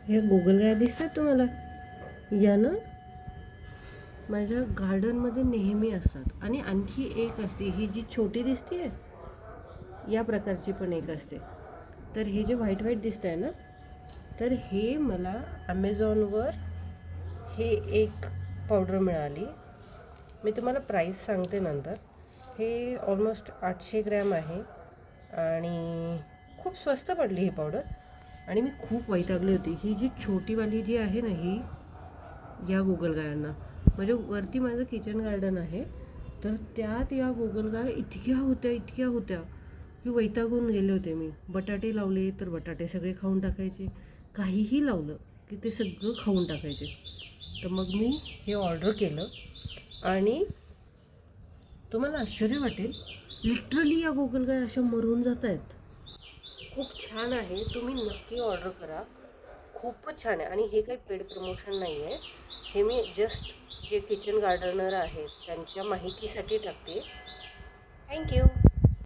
हे गोगलगाय दिसतात तुम्हाला? या ना माझ्या गार्डनमध्ये नेहमी असतात. आणि आणखी एक असते, ही जी छोटी दिसते या प्रकारची पण एक असते. तर हे जे व्हाईट व्हाईट दिसत आहे ना, तर हे मला ॲमेझॉनवर हे एक पावडर मिळाली. मी तुम्हाला प्राईस सांगते नंतर. हे ऑलमोस्ट 800 ग्रॅम आहे आणि खूप स्वस्त पडली ही पावडर. आणि मी खूप वैतागली होती. ही जी छोटीवाली जी आहे ना, ही या गोगलगायांना, म्हणजे वरती माझं किचन गार्डन आहे, तर त्यात या गोगलगाय इतक्या होत्या की वैतागून गेले होते मी. बटाटे लावले तर बटाटे सगळे खाऊन टाकायचे, काहीही लावलं की ते सगळं खाऊन टाकायचे. तर मग मी हे ऑर्डर केलं आणि तुम्हाला आश्चर्य वाटेल, लिटरली या गोगलगाय अशा मरून जात आहेत. खूप छान आहे, तुम्ही नक्की ऑर्डर करा. खूपच छान आहे. आणि हे काही पेड प्रमोशन नाही आहे, हे मी जस्ट जे किचन गार्डनर आहेत त्यांच्या माहितीसाठी टाकते. थँक्यू.